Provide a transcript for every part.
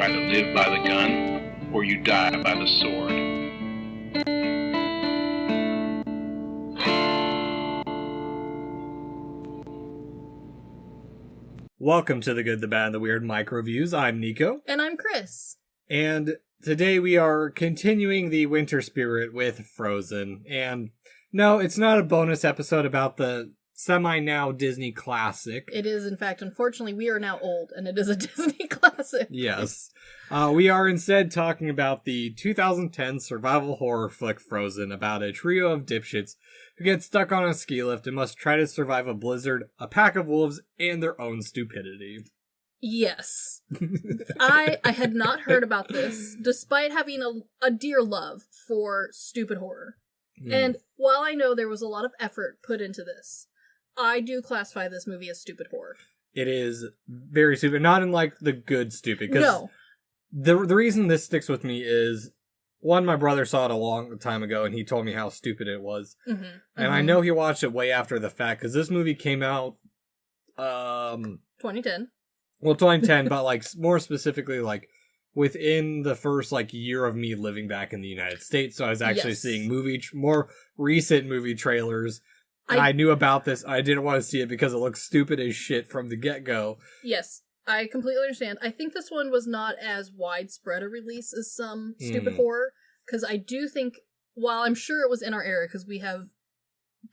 either live by the gun or you die by the sword. Welcome to the Good, the Bad, and the Weird MicroViews. I'm Nicho. And I'm Chris. And today we are continuing the winter spirit with Frozen. And no, it's not a bonus episode about the semi-now Disney classic. It is, in fact, unfortunately, we are now old, and it is a Disney classic. Yes. We are instead talking about the 2010 survival horror flick Frozen, about a trio of dipshits who get stuck on a ski lift and must try to survive a blizzard, a pack of wolves, and their own stupidity. Yes. I had not heard about this, despite having a dear love for stupid horror. And while I know there was a lot of effort put into this, I do classify this movie as stupid horror. It is very stupid. Not in, like, the good stupid. No. The reason this sticks with me is, one, my brother saw it a long time ago, and he told me how stupid it was. Mm-hmm. And I know he watched it way after the fact, because this movie came out... 2010. Well, 2010, but, like, more specifically, like, within the first, like, year of me living back in the United States. So I was actually seeing more recent movie trailers. And I knew about this. I didn't want to see it because it looks stupid as shit from the get-go. Yes, I completely understand. I think this one was not as widespread a release as some stupid horror, because I do think, while I'm sure it was in our era, because we have,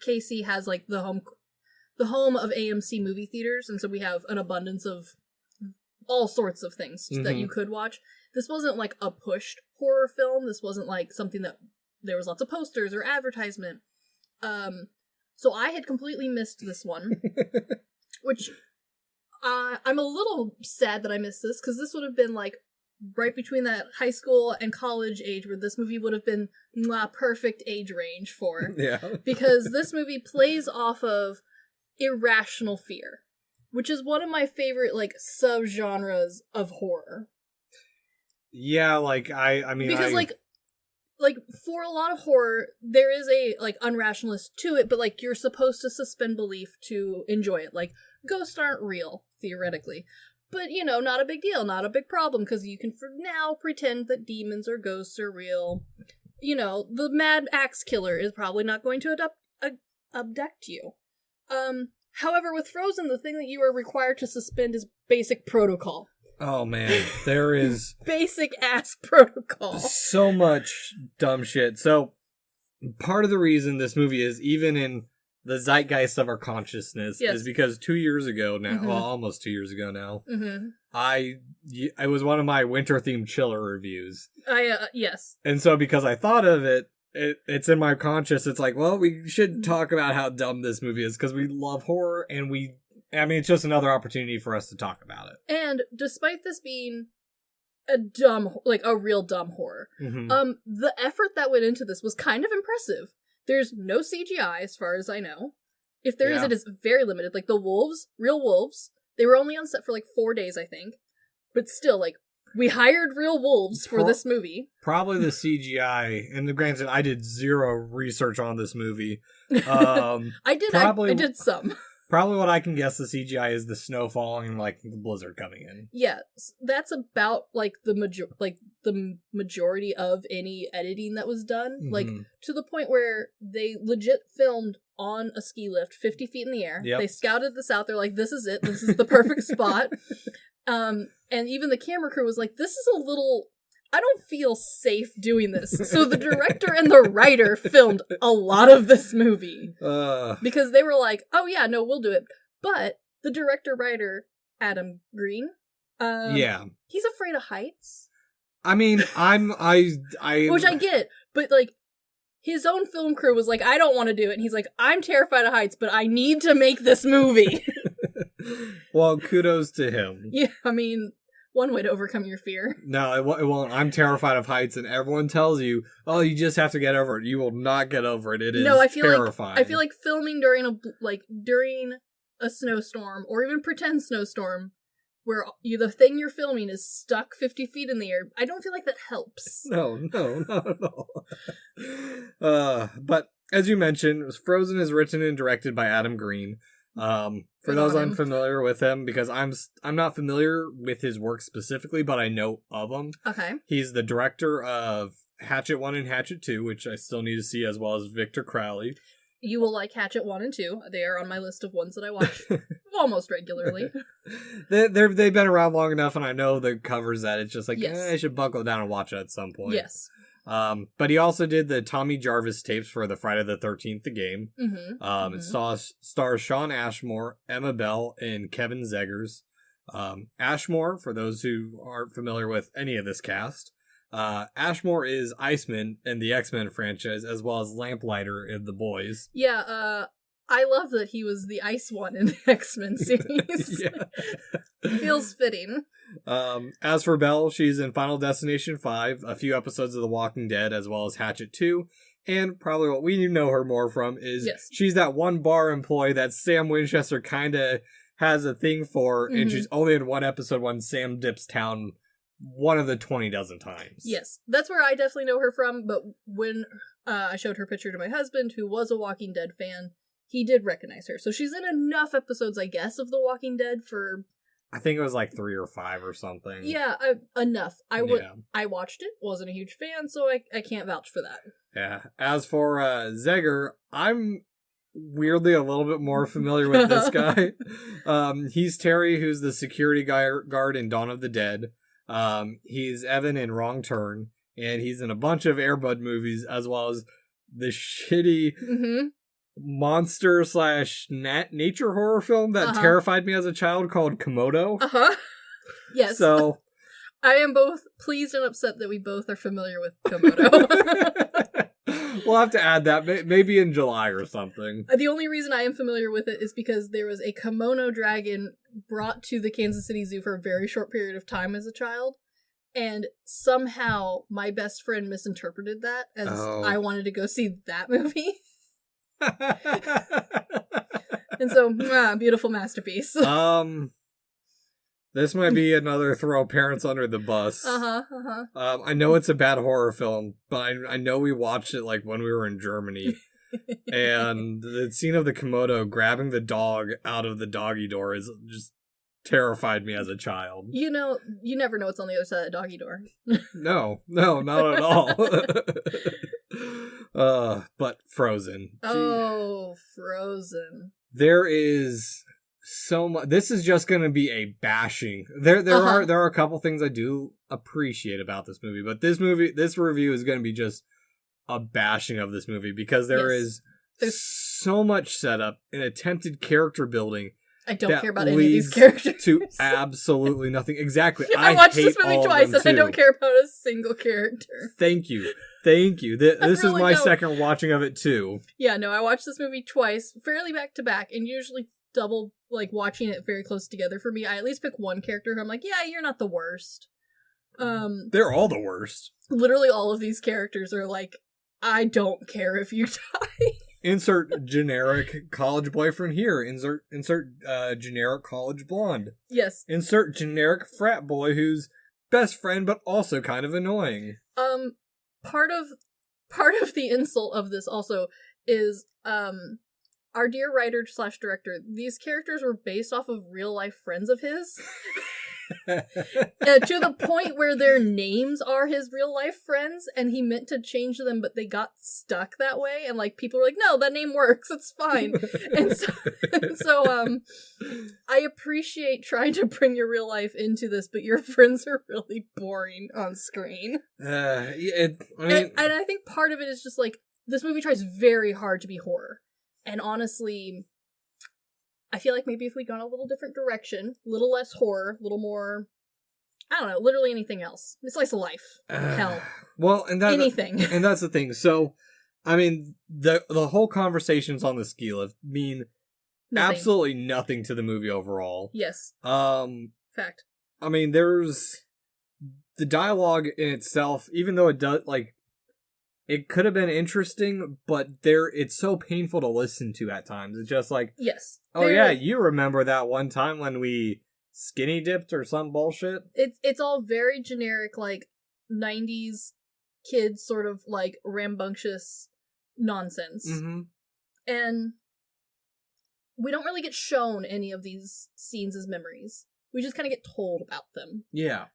KC has, like, the home of AMC movie theaters, and so we have an abundance of all sorts of things that you could watch. This wasn't, like, a pushed horror film. This wasn't, like, something that there was lots of posters or advertisement. So I had completely missed this one, which I'm a little sad that I missed this, because this would have been, like, right between that high school and college age where this movie would have been perfect age range for. Yeah. Because this movie plays off of irrational fear, which is one of my favorite, like, subgenres of horror. Yeah, like, I mean... Because, like, for a lot of horror, there is a, like, unrationalness to it, but, like, you're supposed to suspend belief to enjoy it. Like, ghosts aren't real, theoretically. But, you know, not a big deal, not a big problem, because you can, for now, pretend that demons or ghosts are real. You know, the mad axe killer is probably not going to abduct you. However, with Frozen, the thing that you are required to suspend is basic protocol. Oh, man, there is... basic-ass protocol. So much dumb shit. So, part of the reason this movie is even in the zeitgeist of our consciousness is because 2 years ago now, well, almost 2 years ago now, it was one of my winter-themed chiller reviews. Yes. And so, because I thought of it, it's in my conscious, it's like, well, we should talk about how dumb this movie is, because we love horror, and it's just another opportunity for us to talk about it. And despite this being a real dumb horror, the effort that went into this was kind of impressive. There's no CGI, as far as I know. If there is, it is very limited. Like, the wolves, real wolves, they were only on set for, like, 4 days, I think. But still, like, we hired real wolves for this movie. Probably the CGI, and granted, I did zero research on this movie. I did some. Probably what I can guess the CGI is the snow falling and, like, the blizzard coming in. Yeah, that's about, like, the majority of any editing that was done. Like, to the point where they legit filmed on a ski lift 50 feet in the air. Yep. They scouted this out. They're like, this is it. This is the perfect spot. And even the camera crew was like, this is a little... I don't feel safe doing this. So the director and the writer filmed a lot of this movie. Because they were like, oh yeah, no, we'll do it. But the director-writer, Adam Green, he's afraid of heights. I mean, which I get, but, like, his own film crew was like, I don't want to do it. And he's like, I'm terrified of heights, but I need to make this movie. Well, kudos to him. Yeah, I mean... one way to overcome your fear. No, it won't. I'm terrified of heights, and everyone tells you, oh, you just have to get over it. You will not get over it. It is terrifying. I feel like filming during a snowstorm, or even pretend snowstorm, where the thing you're filming is stuck 50 feet in the air, I don't feel like that helps. No, not at all. But, as you mentioned, Frozen is written and directed by Adam Green. For those unfamiliar with him, because I'm not familiar with his work specifically, but I know of him. Okay. He's the director of Hatchet 1 and Hatchet 2, which I still need to see, as well as Victor Crowley. You will like Hatchet 1 and 2. They are on my list of ones that I watch almost regularly. They've been around long enough, and I know the covers that it's just like, yes. I should buckle down and watch it at some point. Yes. But he also did the Tommy Jarvis tapes for the Friday the 13th the game. Mm-hmm. It stars Sean Ashmore, Emma Bell, and Kevin Zegers. Ashmore, for those who aren't familiar with any of this cast, Ashmore is Iceman in the X-Men franchise, as well as Lamplighter in The Boys. Yeah, I love that he was the Ice one in the X-Men series. Feels fitting. As for Belle, she's in Final Destination 5, a few episodes of The Walking Dead, as well as Hatchet 2, and probably what we know her more from is she's that one bar employee that Sam Winchester kind of has a thing for, and she's only in one episode when Sam dips town one of the 20 dozen times. Yes, that's where I definitely know her from, but when I showed her picture to my husband, who was a Walking Dead fan, he did recognize her. So she's in enough episodes, I guess, of The Walking Dead for... I think it was like 3 or 5 or something. Yeah, enough. I watched it, wasn't a huge fan, so I can't vouch for that. Yeah. As for Zegger, I'm weirdly a little bit more familiar with this guy. He's Terry, who's the security guard in Dawn of the Dead. He's Evan in Wrong Turn, and he's in a bunch of Air Bud movies, as well as the shitty monster / nature horror film that terrified me as a child called Komodo. Yes. So I am both pleased and upset that we both are familiar with Komodo. We'll have to add that maybe in July or something. The only reason I am familiar with it is because there was a kimono dragon brought to the Kansas City Zoo for a very short period of time as a child, and somehow my best friend misinterpreted that as I wanted to go see that movie. And so, beautiful masterpiece. This might be another throw parents under the bus. I know it's a bad horror film, but I know we watched it like when we were in Germany. And the scene of the Komodo grabbing the dog out of the doggy door is just terrified me as a child. You know, you never know what's on the other side of the doggy door. No, not at all. But Frozen. Oh, Frozen. There is so much. This is just going to be a bashing. There are a couple things I do appreciate about this movie, but this review is going to be just a bashing of this movie because there's so much setup and attempted character building. I don't care about any of these characters. To absolutely nothing. Exactly. I watched this movie twice and I don't care about a single character. Thank you. This is my second watching of it too. Yeah, no, I watched this movie twice, fairly back to back, and usually double, like, watching it very close together for me. I at least pick one character who I'm like, yeah, you're not the worst. They're all the worst. Literally all of these characters are like, I don't care if you die. Insert generic college boyfriend here. Insert generic college blonde. Yes. Insert generic frat boy who's best friend but also kind of annoying. Part of the insult of this also is our dear writer / director, these characters were based off of real life friends of his. To the point where their names are his real life friends, and he meant to change them, but they got stuck that way, and like people were like, no, that name works, it's fine. and so I appreciate trying to bring your real life into this, but your friends are really boring on screen. And I think part of it is just like, this movie tries very hard to be horror, and honestly, I feel like maybe if we'd gone a little different direction, a little less horror, a little more, I don't know, literally anything else. Slice of life. Hell. Well, anything. And that's the thing. So, I mean, the whole conversations on the ski lift mean absolutely nothing to the movie overall. Yes. Fact. I mean, there's the dialogue in itself, even though it does, like, it could have been interesting, but it's so painful to listen to at times. It's just like, yes. Oh yeah, you remember that one time when we skinny dipped or some bullshit? It's all very generic, like 90s kids sort of like rambunctious nonsense. And we don't really get shown any of these scenes as memories. We just kind of get told about them. Yeah.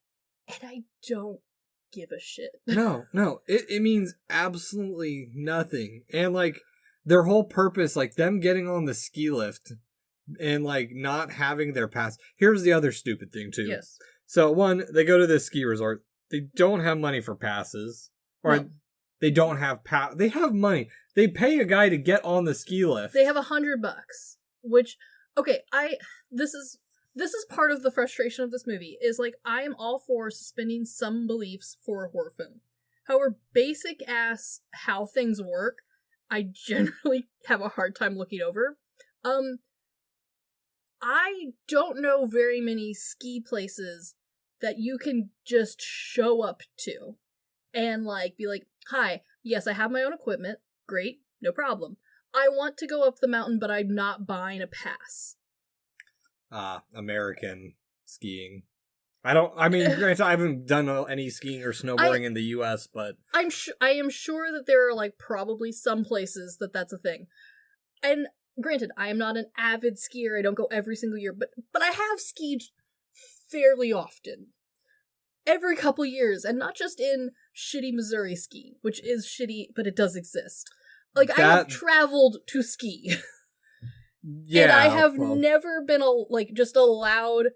And I don't give a shit. No. It means absolutely nothing. And, like, their whole purpose, like, them getting on the ski lift and, like, not having their pass. Here's the other stupid thing, too. Yes. So, one, they go to this ski resort. They don't have money for passes. Or No. they don't have They have money. They pay a guy to get on the ski lift. They have $100, which, okay, this is part of the frustration of this movie, is, like, I am all for suspending some beliefs for a horror film. However, basic ass how things work, I generally have a hard time looking over. I don't know very many ski places that you can just show up to and, like, be like, hi, yes, I have my own equipment. Great, no problem. I want to go up the mountain, but I'm not buying a pass. American skiing. Granted, I haven't done any skiing or snowboarding in the US, but I am sure that there are, like, probably some places that's a thing. And granted, I am not an avid skier. I don't go every single year, but I have skied fairly often. Every couple years, and not just in shitty Missouri ski, which is shitty, but it does exist. Like, I have traveled to ski. Yeah, and I have never been, just allowed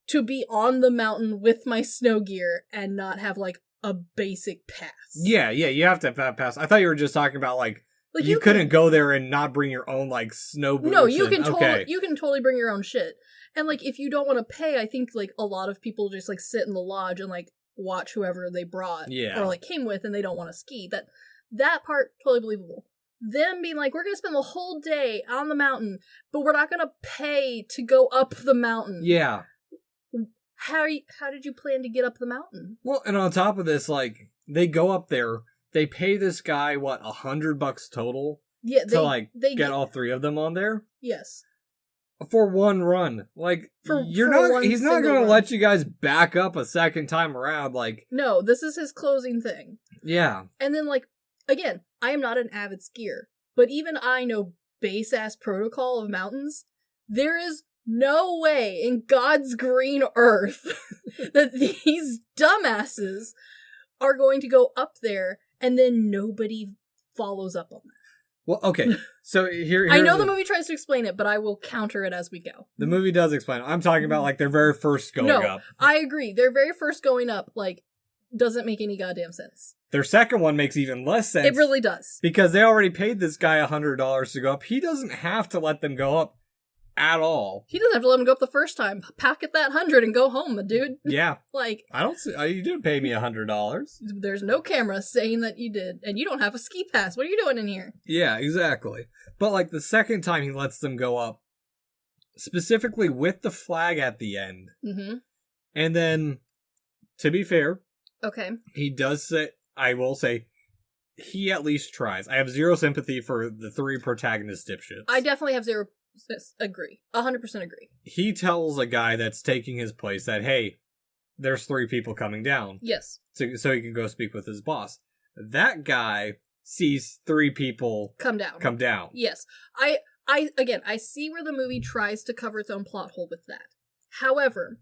to be on the mountain with my snow gear and not have, like, a basic pass. Yeah, you have to have that pass. I thought you were just talking about, like you couldn't go there and not bring your own, like, snow boots. No, you can totally bring your own shit. And, like, if you don't want to pay, I think, like, a lot of people just, like, sit in the lodge and, like, watch whoever they brought or, like, came with, and they don't want to ski. That part, totally believable. Them being like, we're going to spend the whole day on the mountain, but we're not going to pay to go up the mountain. Yeah. How did you plan to get up the mountain? Well, and on top of this, like, they go up there, they pay this guy, what, $100 total? Yeah, to get all three of them on there? Yes. For one run. Like, he's not going to let you guys back up a second time around, like... No, this is his closing thing. Yeah. And then, like, again, I am not an avid skier, but even I know base-ass protocol of mountains. There is no way in God's green earth that these dumbasses are going to go up there and then nobody follows up on that. Well, okay, so here's I know the movie tries to explain it, but I will counter it as we go. The movie does explain it. I'm talking about, like, their very first going up. I agree. Their very first going up, like, doesn't make any goddamn sense. Their second one makes even less sense. It really does. Because they already paid this guy $100 to go up. He doesn't have to let them go up at all. He doesn't have to let them go up the first time. Pocket that 100 and go home, dude. Yeah. Like, I don't see. You didn't pay me $100. There's no camera saying that you did, and you don't have a ski pass. What are you doing in here? Yeah, exactly. But, like, the second time he lets them go up, specifically with the flag at the end. Mm-hmm. And then, to be fair, okay, he does say, I will say, he at least tries. I have zero sympathy for the three protagonist dipshits. I definitely have zero. Agree. 100% agree. He tells a guy that's taking his place that, hey, there's 3 people coming down. Yes. So he can go speak with his boss. That guy sees 3 people come down. Yes. I see where the movie tries to cover its own plot hole with that. However,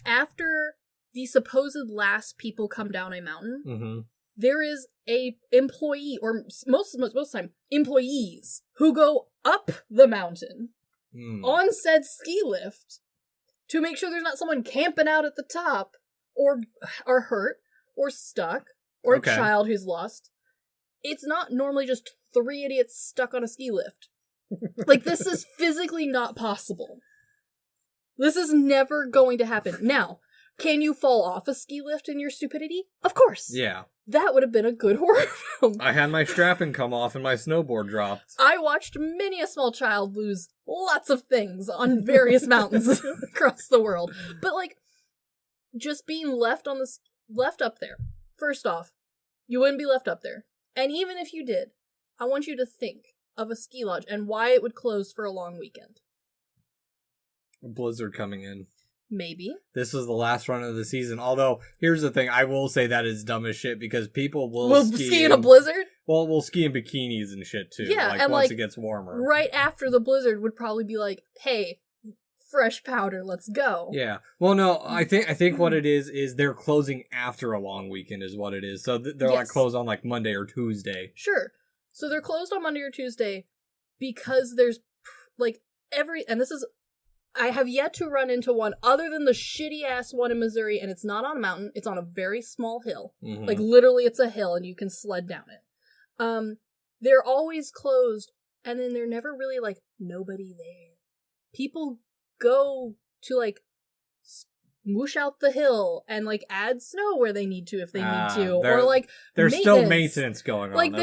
after the supposed last people come down a mountain, mm-hmm. there is a employee, or most of the time, employees who go up the mountain on said ski lift to make sure there's not someone camping out at the top or hurt or stuck or a child who's lost. It's not normally just 3 idiots stuck on a ski lift. Like, this is physically not possible. This is never going to happen. Now, can you fall off a ski lift in your stupidity? Of course. Yeah. That would have been a good horror film. I had my strapping come off and my snowboard dropped. I watched many a small child lose lots of things on various mountains across the world. But, like, just being left up there. First off, you wouldn't be left up there. And even if you did, I want you to think of a ski lodge and why it would close for a long weekend. A blizzard coming in. Maybe. This was the last run of the season. Although, here's the thing. I will say that is dumb as shit because people will ski in a blizzard? Well, we'll ski in bikinis and shit too. Yeah, like, and once it gets warmer. Right after the blizzard would probably be like, hey, fresh powder, let's go. Yeah. Well, no, I think what it is they're closing after a long weekend is what it is. So they're like closed on like Monday or Tuesday. Sure. So they're closed on Monday or Tuesday because there's like and this is, I have yet to run into one other than the shitty ass one in Missouri, and it's not on a mountain, it's on a very small hill. Mm-hmm. Like literally it's a hill and you can sled down it. They're always closed, and then they're never really like nobody there. People go to like smoosh out the hill and like add snow where they need to if they need to, or like there's still maintenance going on. Like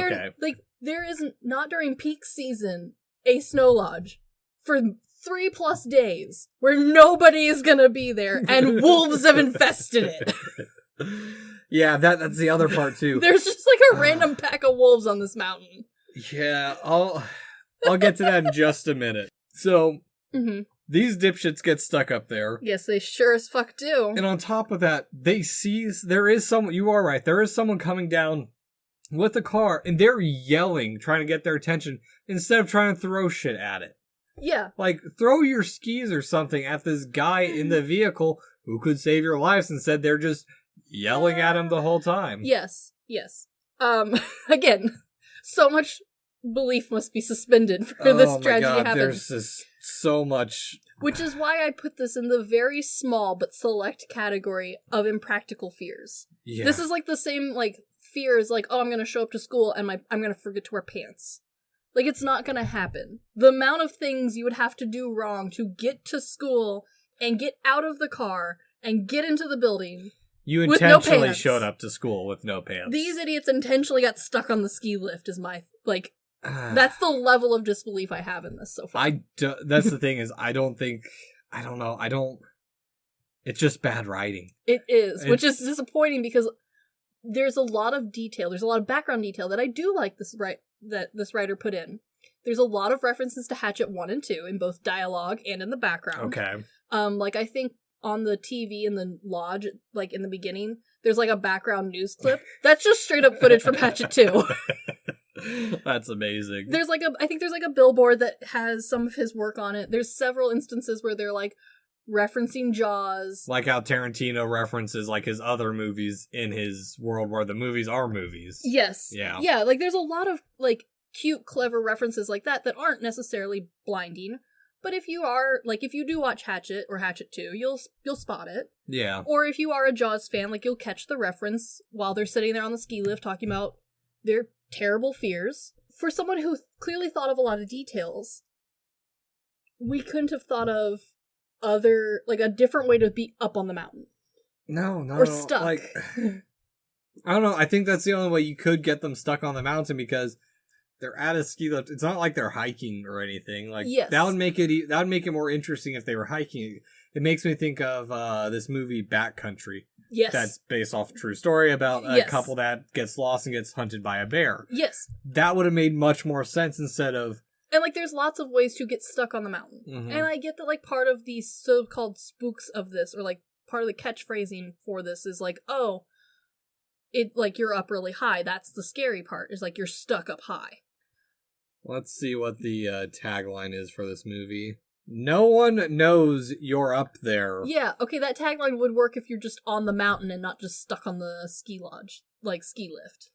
there is not during peak season a snow lodge for 3+ days where nobody is gonna be there and wolves have infested it. Yeah, that's the other part too. There's just like a random pack of wolves on this mountain. Yeah, I'll get to that in just a minute. So these dipshits get stuck up there. Yes, they sure as fuck do. And on top of that, there is someone, you are right, there is someone coming down with a car and they're yelling, trying to get their attention instead of trying to throw shit at it. Yeah. Like, throw your skis or something at this guy in the vehicle who could save your lives. Instead, they're just yelling at him the whole time. Yes. Again, so much belief must be suspended for this tragedy to happen. There's just so much. Which is why I put this in the very small but select category of impractical fears. Yeah. This is like the same, like, fear as like, oh, I'm going to show up to school and I'm going to forget to wear pants. Like, it's not gonna happen. The amount of things you would have to do wrong to get to school and get out of the car and get into the building. You intentionally showed up to school with no pants. These idiots intentionally got stuck on the ski lift is my, like, that's the level of disbelief I have in this so far. That's the thing is, it's just bad writing. It is, which is disappointing because there's a lot of detail, there's a lot of background detail that I do like that this writer put in. There's a lot of references to Hatchet 1 and 2 in both dialogue and in the background. Okay. Like I think on the TV in the lodge, like in the beginning, there's like a background news clip. That's just straight up footage from Hatchet 2. That's amazing. I think there's like a billboard that has some of his work on it. There's several instances where they're like referencing Jaws. Like how Tarantino references like his other movies in his world where the movies are movies. Yes. Yeah. Yeah, like there's a lot of like cute, clever references like that aren't necessarily blinding. But if you do watch Hatchet or Hatchet 2, you'll spot it. Yeah. Or if you are a Jaws fan, like you'll catch the reference while they're sitting there on the ski lift talking about their terrible fears. For someone who clearly thought of a lot of details, we couldn't have thought of a different way to be up on the mountain. No. Or stuck. Like, I don't know. I think that's the only way you could get them stuck on the mountain because they're at a ski lift. It's not like they're hiking or anything. Like, yes. That would make it more interesting if they were hiking. It makes me think of this movie Backcountry. Yes. That's based off a true story about a couple that gets lost and gets hunted by a bear. Yes. That would have made much more sense instead of... And, like, there's lots of ways to get stuck on the mountain. Mm-hmm. And I get that, like, part of the so-called spooks of this, or, like, part of the catchphrasing for this is, like, oh, it, like, you're up really high. That's the scary part, is, like, you're stuck up high. Let's see what the tagline is for this movie. No one knows you're up there. Yeah, okay, that tagline would work if you're just on the mountain and not just stuck on the ski lodge, like, ski lift.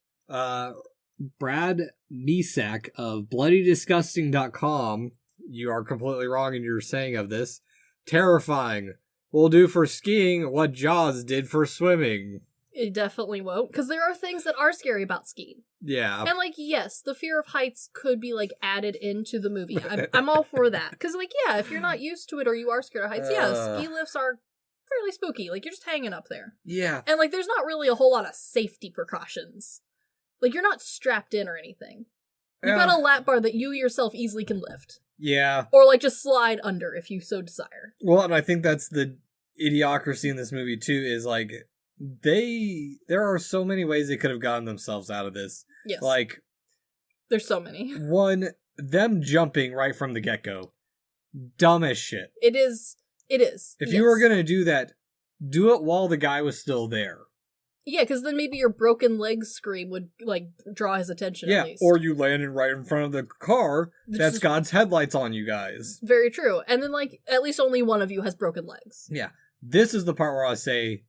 Brad Misak of BloodyDisgusting.com, you are completely wrong in your saying of this. Terrifying. Will do for skiing what Jaws did for swimming. It definitely won't, because there are things that are scary about skiing. Yeah. And, like, yes, the fear of heights could be, like, added into the movie. I'm all for that. Because, like, yeah, if you're not used to it or you are scared of heights, ski lifts are fairly spooky. Like, you're just hanging up there. Yeah. And, like, there's not really a whole lot of safety precautions. Like, you're not strapped in or anything. You've got a lap bar that you yourself easily can lift. Yeah. Or, like, just slide under if you so desire. Well, and I think that's the idiocracy in this movie, too, is, like, there are so many ways they could have gotten themselves out of this. Yes. Like, there's so many. One, them jumping right from the get-go. Dumb as shit. It is It is. If you were going to do that, do it while the guy was still there. Yeah, because then maybe your broken leg scream would, like, draw his attention at least. Or you landed right in front of the car that's got its headlights on you guys. Very true. And then, like, at least only one of you has broken legs. Yeah. This is the part where I say,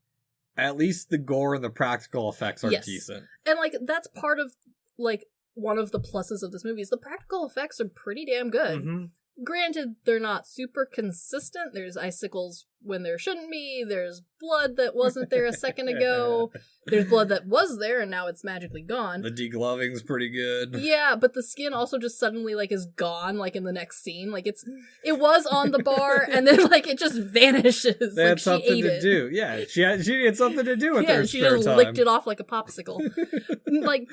at least the gore and the practical effects are decent. And, like, that's part of, like, one of the pluses of this movie is the practical effects are pretty damn good. Mm-hmm. Granted, they're not super consistent. There's icicles when there shouldn't be. There's blood that wasn't there a second ago. There's blood that was there and now it's magically gone. The degloving's pretty good. Yeah, but the skin also just suddenly, like, is gone, like, in the next scene. Like, it was on the bar and then, like, it just vanishes. They had something to do. Yeah, she had something to do with her spare time. Yeah, she just licked it off like a popsicle. Like,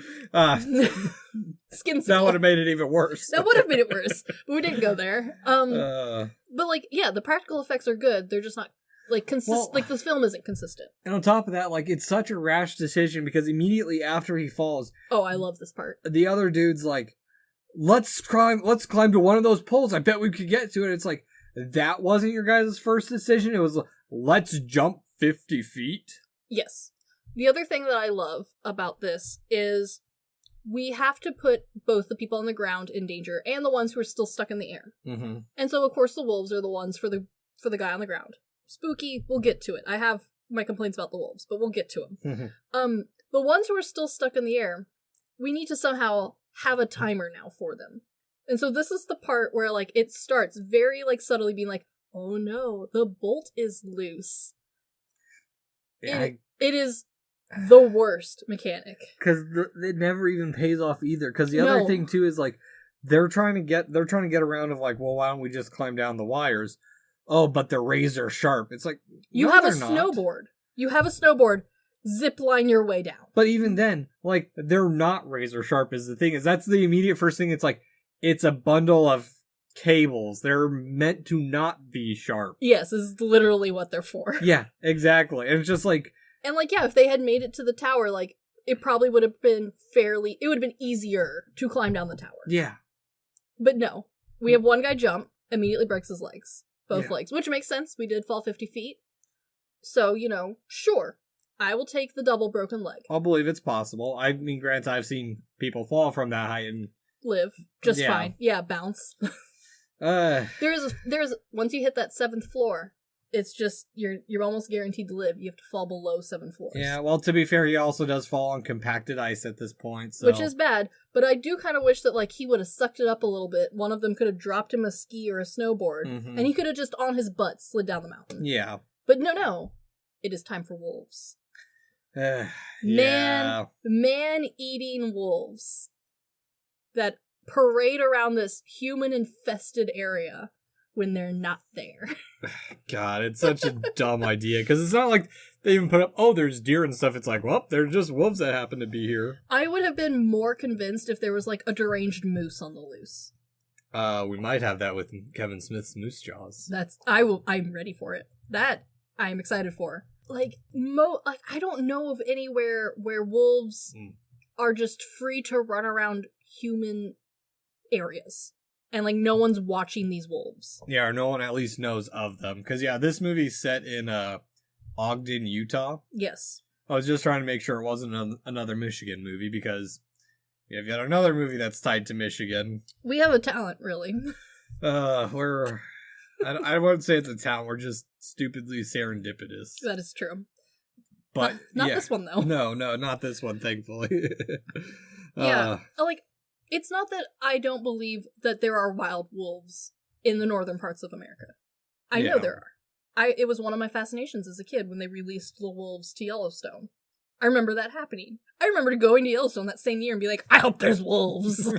skin. That would have made it even worse. That would have made it worse, but we didn't go there. But, like, yeah, the practical effects are good. They're just not, like, like, this film isn't consistent. And on top of that, like, it's such a rash decision because immediately after he falls... Oh, I love this part. The other dude's like, let's climb to one of those poles. I bet we could get to it. It's like, that wasn't your guys' first decision. It was, let's jump 50 feet. Yes. The other thing that I love about this is we have to put both the people on the ground in danger and the ones who are still stuck in the air. Mm-hmm. And so, of course, the wolves are the ones for the guy on the ground. Spooky, we'll get to it. I have my complaints about the wolves, but we'll get to them. Mm-hmm. The ones who are still stuck in the air, we need to somehow have a timer now for them. And so this is the part where, like, it starts very, like, subtly being like, oh no, the bolt is loose. Yeah, it is the worst mechanic. Because it never even pays off either. Because the other thing, too, is, like, they're trying to get around of, like, well, why don't we just climb down the wires? Oh, but they're razor sharp. It's like, you have a snowboard. You have a snowboard. Zip line your way down. But even then, like, they're not razor sharp is the thing. That's the immediate first thing. It's like, it's a bundle of cables. They're meant to not be sharp. Yes, this is literally what they're for. Yeah, exactly. And it's just like... And, like, yeah, if they had made it to the tower, like, it probably would have been it would have been easier to climb down the tower. Yeah. But no. We have one guy jump, immediately breaks his legs. Both legs. Which makes sense. We did fall 50 feet. So, sure. I will take the double broken leg. I'll believe it's possible. I mean, granted, I've seen people fall from that height and... live. Just fine. Yeah, bounce. There's once you hit that 7th floor, it's just, you're almost guaranteed to live. You have to fall below 7 floors. Yeah, well, to be fair, he also does fall on compacted ice at this point, so... Which is bad, but I do kind of wish that, like, he would have sucked it up a little bit. One of them could have dropped him a ski or a snowboard, and he could have just, on his butt, slid down the mountain. Yeah. But no. It is time for wolves. Man-eating wolves that parade around this human-infested area when they're not there. God, it's such a dumb idea, because it's not like they even put up, oh, there's deer and stuff. It's like, well, they're just wolves that happen to be here. I would have been more convinced if there was, like, a deranged moose on the loose. We might have that with Kevin Smith's Moose Jaws. I'm ready for it. That I'm excited for. Like, I don't know of anywhere where wolves are just free to run around human areas. And, like, no one's watching these wolves. Yeah, or no one at least knows of them. Because, yeah, this movie's set in Ogden, Utah. Yes. I was just trying to make sure it wasn't another Michigan movie, because we have yet another movie that's tied to Michigan. We have a talent, really. I wouldn't say it's a talent, we're just stupidly serendipitous. That is true. But not this one, though. No, not this one, thankfully. Yeah, like, it's not that I don't believe that there are wild wolves in the northern parts of America. I know there are. It was one of my fascinations as a kid when they released the wolves to Yellowstone. I remember that happening. I remember going to Yellowstone that same year and be like, I hope there's wolves.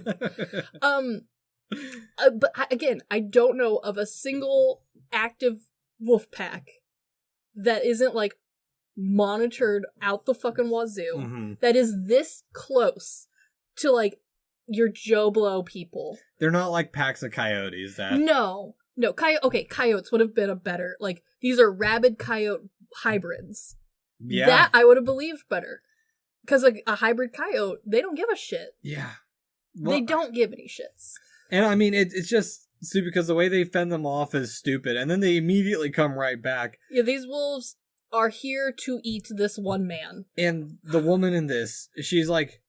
But again, I don't know of a single active wolf pack that isn't, like, monitored out the fucking wazoo, that is this close to, like, your Joe Blow people. They're not like packs of coyotes that... No, coyotes would have been a better, like, these are rabid coyote hybrids. Yeah. That I would have believed better. Because, like, a hybrid coyote, they don't give a shit. Yeah. Well, they don't give any shits. And I mean, it's just See, because the way they fend them off is stupid, and then they immediately come right back. Yeah, these wolves are here to eat this one man. And the woman in this, she's like,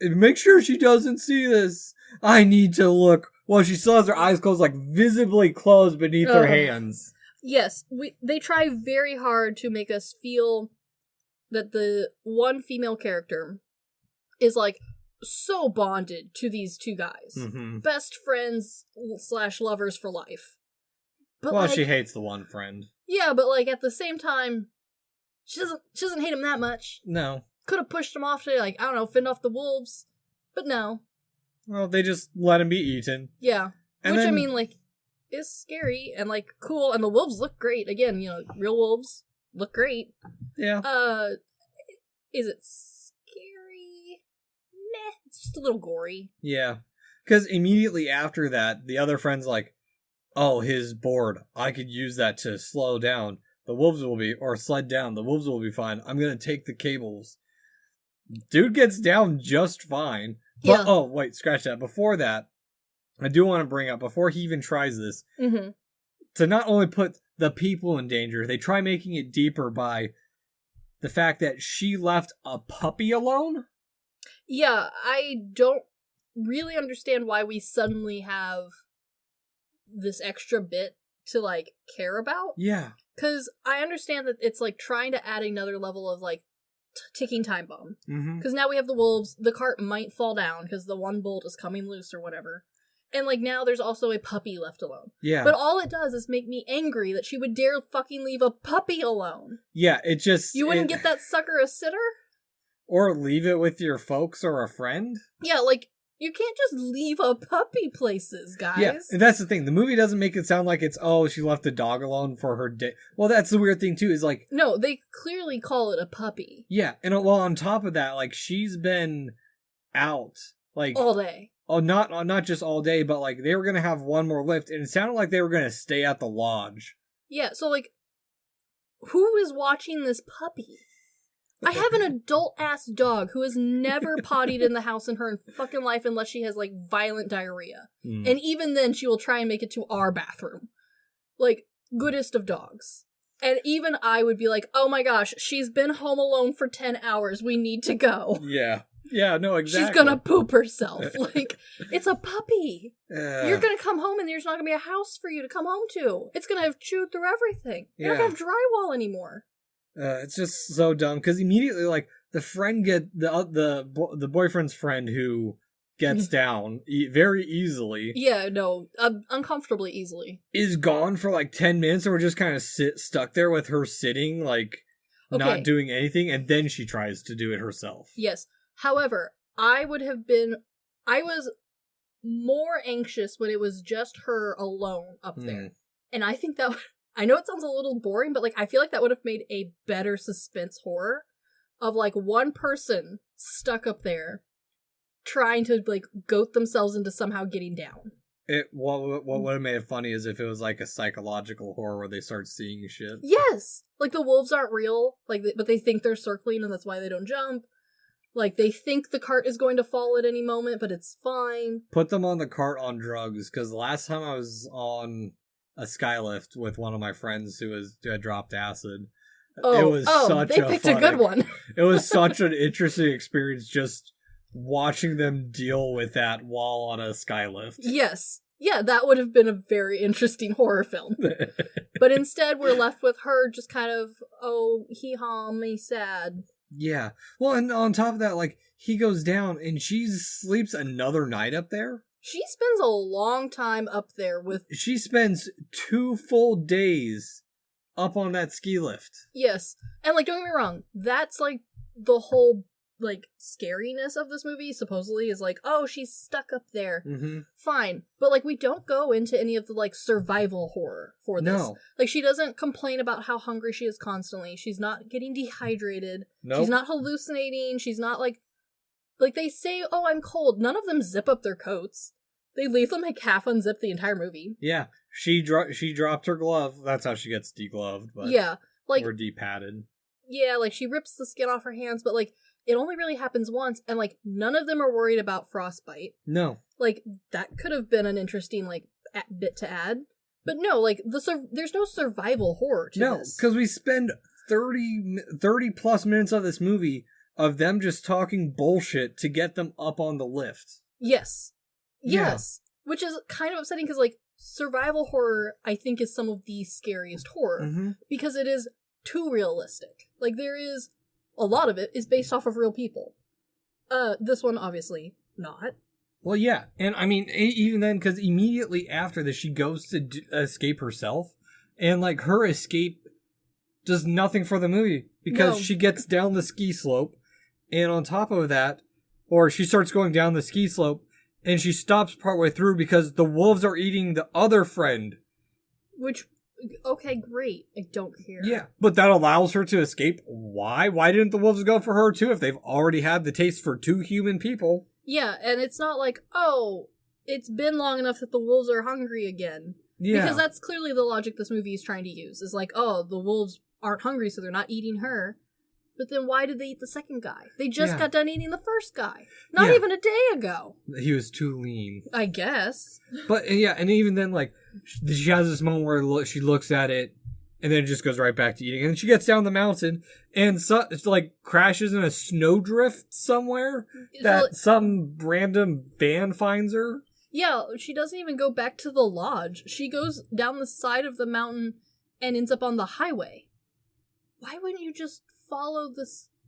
make sure she doesn't see this. I need to look. Well, she still has her eyes closed, like visibly closed beneath her hands. Yes, they try very hard to make us feel that the one female character is like so bonded to these two guys. Mm-hmm. Best friends / lovers for life. But well, she hates the one friend. Yeah, but like at the same time, she doesn't hate him that much. No. Could have pushed him off to, like, I don't know, fend off the wolves. But no. Well, they just let him be eaten. Yeah. Which, I mean, like, is scary and, like, cool. And the wolves look great. Again, you know, real wolves look great. Yeah. Is it scary? Meh. It's just a little gory. Yeah. Because immediately after that, the other friend's like, oh, his board. I could use that to slow down. The wolves will be, or sled down. The wolves will be fine. I'm going to take the cables. Dude gets down just fine. But, yeah. Oh, wait, scratch that. Before that, I do want to bring up, before he even tries this, to not only put the people in danger, they try making it deeper by the fact that she left a puppy alone. Yeah, I don't really understand why we suddenly have this extra bit to, like, care about. Yeah. Because I understand that it's, like, trying to add another level of, like, ticking time bomb. Because now we have the wolves, the cart might fall down because the one bolt is coming loose or whatever. And, like, now there's also a puppy left alone. Yeah. But all it does is make me angry that she would dare fucking leave a puppy alone. Yeah, it just... You wouldn't get that sucker a sitter? Or leave it with your folks or a friend? Yeah, like, you can't just leave a puppy places, guys. Yeah, and that's the thing. The movie doesn't make it sound like it's, oh, she left the dog alone for her day. Well, that's the weird thing, too, is like... No, they clearly call it a puppy. Yeah, and well, on top of that, like, she's been out, like... all day. Oh, not just all day, but, like, they were going to have one more lift, and it sounded like they were going to stay at the lodge. Yeah, so, like, who is watching this puppy? I have an adult-ass dog who has never pottied in the house in her fucking life unless she has, like, violent diarrhea. And even then, she will try and make it to our bathroom. Like, goodest of dogs. And even I would be like, oh my gosh, she's been home alone for 10 hours. We need to go. Yeah. Yeah, no, exactly. She's gonna poop herself. Like, it's a puppy. You're gonna come home and there's not gonna be a house for you to come home to. It's gonna have chewed through everything. You're not gonna have drywall anymore. It's just so dumb because immediately, like, the friend the boyfriend's friend who gets down very easily. Yeah, no, uncomfortably easily. Is gone for like 10 minutes, and we're just kind of stuck there with her sitting, like, not doing anything, and then she tries to do it herself. Yes. However, I was more anxious when it was just her alone up there. And I think that I know it sounds a little boring, but, like, I feel like that would have made a better suspense horror of, like, one person stuck up there trying to, like, goat themselves into somehow getting down. What would have made it funny is if it was, like, a psychological horror where they start seeing shit. Yes! Like, the wolves aren't real, like, but they think they're circling and that's why they don't jump. Like, they think the cart is going to fall at any moment, but it's fine. Put them on the cart on drugs, because the last time I was on a skylift with one of my friends who had dropped acid. They picked a good one. It was such an interesting experience just watching them deal with that while on a skylift. Yes. Yeah, that would have been a very interesting horror film. But instead, we're left with her just kind of, hee-haw, me sad. Yeah. Well, and on top of that, like, he goes down and she sleeps another night up there. She spends a long time up there with... She spends 2 full days up on that ski lift. Yes. And, like, don't get me wrong, that's, like, the whole, like, scariness of this movie, supposedly, is like, oh, she's stuck up there. Mm-hmm. Fine. But, like, we don't go into any of the, like, survival horror for this. No. Like, she doesn't complain about how hungry she is constantly. She's not getting dehydrated. Nope. She's not hallucinating. She's not, like, they say, oh, I'm cold. None of them zip up their coats. They leave them, like, half unzipped the entire movie. Yeah. She dropped her glove. That's how she gets degloved. But yeah. Like, or de-padded. Yeah, like, she rips the skin off her hands, but, like, it only really happens once, and, like, none of them are worried about frostbite. No. Like, that could have been an interesting, like, bit to add. But no, like, there's no survival horror to this. No, because we spend 30 plus minutes of this movie of them just talking bullshit to get them up on the lift. Yes. Yeah. Yes. Which is kind of upsetting because, like, survival horror, I think, is some of the scariest horror. Mm-hmm. Because it is too realistic. Like, there is... A lot of it is based off of real people. This one, obviously, not. Well, yeah. And, I mean, even then, because immediately after this, she goes to escape herself. And, like, her escape does nothing for the movie. Because she gets down the ski slope. And on top of that, or she starts going down the ski slope, and she stops partway through because the wolves are eating the other friend. Which... Okay, great. I don't care. Yeah, but that allows her to escape. Why? Why didn't the wolves go for her too if they've already had the taste for 2 human people? Yeah, and it's not like, oh, it's been long enough that the wolves are hungry again. Yeah. Because that's clearly the logic this movie is trying to use. Is like, oh, the wolves aren't hungry, so they're not eating her. But then why did they eat the second guy? They just got done eating the first guy. Not even a day ago. He was too lean. I guess. But, yeah, and even then, like, she has this moment where she looks at it, and then it just goes right back to eating. And then she gets down the mountain, and like, crashes in a snowdrift somewhere that some random van finds her. Yeah, she doesn't even go back to the lodge. She goes down the side of the mountain and ends up on the highway. Why wouldn't you just follow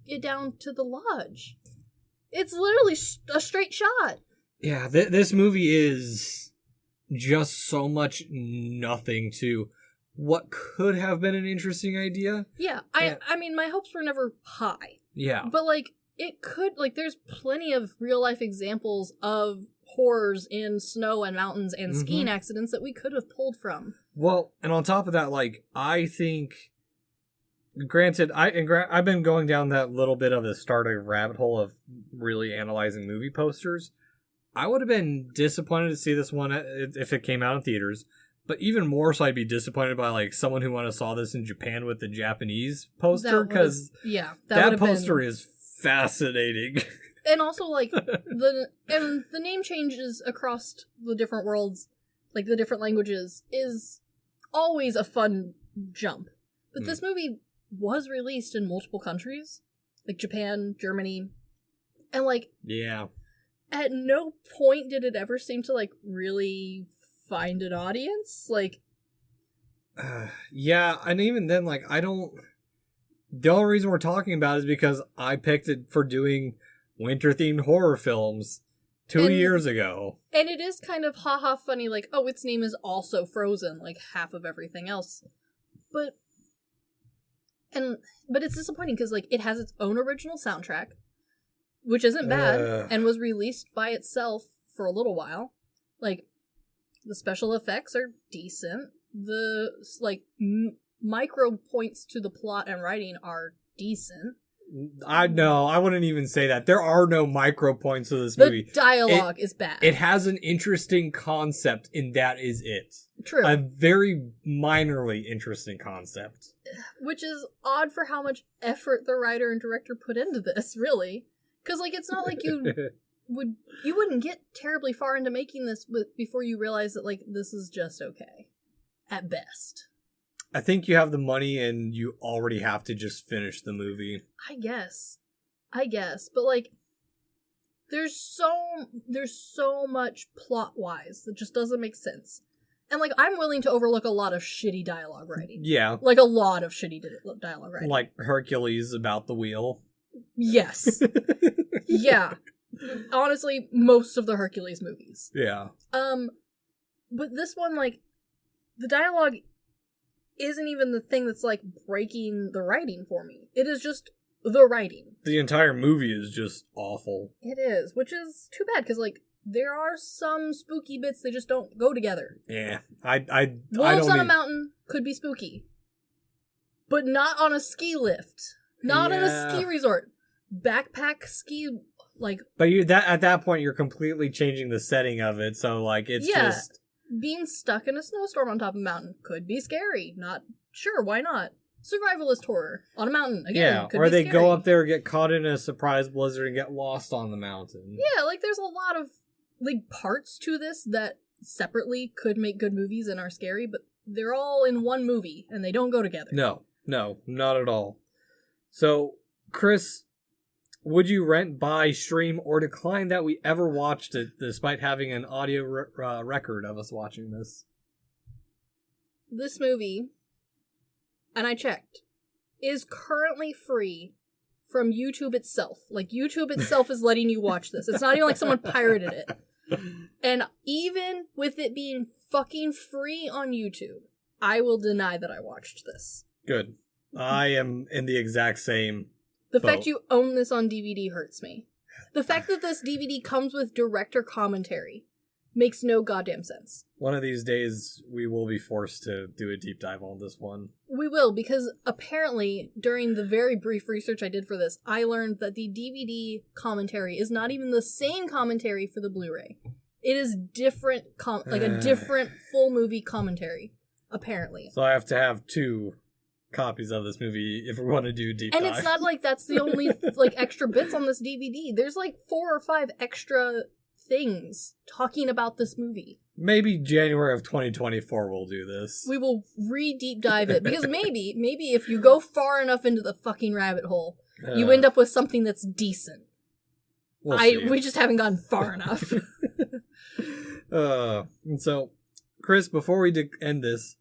it down to the lodge? It's literally a straight shot. Yeah, this movie is just so much nothing to what could have been an interesting idea. Yeah, I mean, my hopes were never high. Yeah. But, like, it could, like, there's plenty of real-life examples of horrors in snow and mountains and skiing accidents that we could have pulled from. Well, and on top of that, like, I think... Granted, I've been going down that little bit of a starting rabbit hole of really analyzing movie posters. I would have been disappointed to see this one if it came out in theaters, but even more so I'd be disappointed by like someone who saw this in Japan with the Japanese poster, because that poster is fascinating. And also, like, the name changes across the different worlds, like the different languages, is always a fun jump. But this movie was released in multiple countries, like Japan, Germany, and like at no point did it ever seem to like really find an audience. Like, yeah, and even then, like, I don't. The only reason we're talking about it is because I picked it for doing winter-themed horror films 2 years ago, and it is kind of haha funny. Like, oh, its name is also Frozen, like half of everything else, but it's disappointing because like it has its own original soundtrack, which isn't bad, and was released by itself for a little while. Like, the special effects are decent. The like micro points to the plot and writing are decent. I wouldn't even say that. There are no micro points to this movie. The dialogue is bad. It has an interesting concept, and that is it. True. A very minorly interesting concept. Which is odd for how much effort the writer and director put into this, really. Because, like, it's not like you wouldn't get terribly far into making this before you realize that, like, this is just okay. At best. I think you have the money and you already have to just finish the movie. I guess. But, like, there's so much plot-wise that just doesn't make sense. And, like, I'm willing to overlook a lot of shitty dialogue writing. Yeah. Like, a lot of shitty dialogue writing. Like Hercules about the wheel. Yes. Yeah. Honestly, most of the Hercules movies. Yeah. But this one, like, the dialogue isn't even the thing that's, like, breaking the writing for me. It is just the writing. The entire movie is just awful. It is, which is too bad, because, like, there are some spooky bits that just don't go together. Yeah, Wolves on a mountain could be spooky. But not on a ski lift. Not at a ski resort. Backpack ski, like... But at that point, you're completely changing the setting of it, so, like, it's just... Being stuck in a snowstorm on top of a mountain could be scary. Not sure, why not? survivalist horror on a mountain. Again, or they go up there, get caught in a surprise blizzard, and get lost on the mountain. Yeah, like there's a lot of like parts to this that separately could make good movies and are scary, but they're all in one movie and they don't go together. No, not at all. So, Chris, would you rent, buy, stream, or decline that we ever watched it, despite having an audio record of us watching this? This movie, and I checked, is currently free from YouTube itself. Like, YouTube itself is letting you watch this. It's not even like someone pirated it. And even with it being fucking free on YouTube, I will deny that I watched this. Good. I am in the exact same The fact you own this on DVD hurts me. The fact that this DVD comes with director commentary makes no goddamn sense. One of these days, we will be forced to do a deep dive on this one. We will, because apparently, during the very brief research I did for this, I learned that the DVD commentary is not even the same commentary for the Blu-ray. It is different, like a different full movie commentary, apparently. So I have to have 2 copies of this movie if we want to do deep dive. And it's not like that's the only like extra bits on this DVD. There's like 4 or 5 extra things talking about this movie. Maybe January of 2024 we'll do this. We will re-deep dive it, because maybe if you go far enough into the fucking rabbit hole, you end up with something that's decent. We just haven't gone far enough. And so, Chris, before we end this,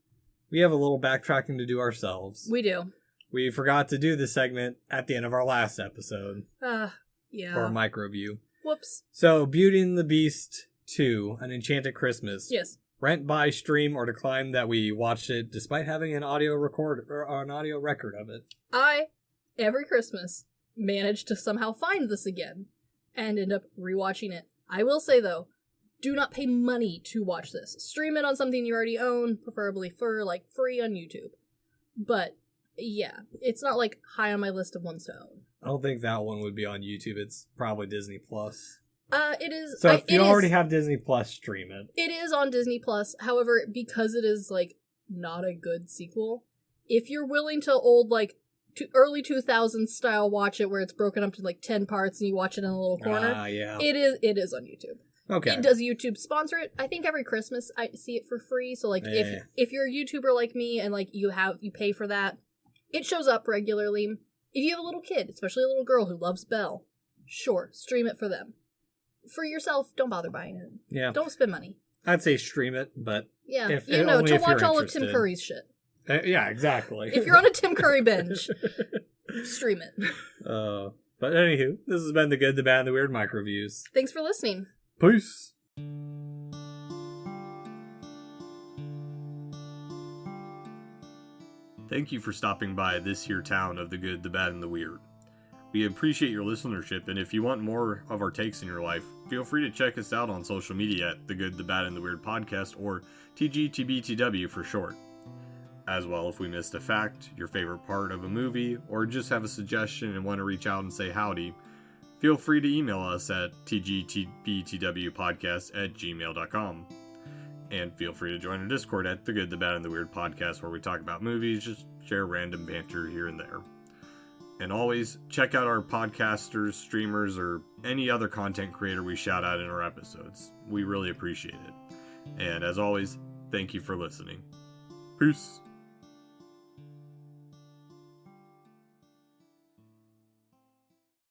we have a little backtracking to do ourselves. We do. We forgot to do this segment at the end of our last episode. Yeah. For MicroView. Whoops. So, Beauty and the Beast 2, An Enchanted Christmas. Yes. Rent, buy, stream, or decline that we watched it despite having an audio record or an audio record of it. I, every Christmas, manage to somehow find this again and end up rewatching it. I will say, though, do not pay money to watch this. Stream it on something you already own, preferably for, like, free on YouTube. But, yeah, it's not, like, high on my list of ones to own. I don't think that one would be on YouTube. It's probably Disney+. It is. So if you already have Disney+, stream it. It is on Disney+. However, because it is, like, not a good sequel, if you're willing to early 2000s style watch it where it's broken up to, like, 10 parts and you watch it in a little corner, yeah. it is on YouTube. Okay. Does YouTube sponsor it? I think every Christmas I see it for free. So like if you're a YouTuber like me and like you pay for that, it shows up regularly. If you have a little kid, especially a little girl who loves Belle, sure, stream it for them. For yourself, don't bother buying it. Yeah. Don't spend money. I'd say stream it, but yeah, to watch all of Tim Curry's shit. Yeah, exactly. If you're on a Tim Curry binge, stream it. But anywho, this has been The Good, the Bad, and the Weird MicroViews. Thanks for listening. Peace. Thank you for stopping by this here town of the good, the bad, and the weird. We appreciate your listenership, and if you want more of our takes in your life, feel free to check us out on social media at The Good, the Bad, and the Weird Podcast, or TGTBTW for short. As well, if we missed a fact, your favorite part of a movie, or just have a suggestion and want to reach out and say howdy, feel free to email us at tgtbtwpodcast@gmail.com. And feel free to join our Discord at The Good, the Bad, and the Weird Podcast, where we talk about movies, just share random banter here and there. And always, check out our podcasters, streamers, or any other content creator we shout out in our episodes. We really appreciate it. And as always, thank you for listening. Peace.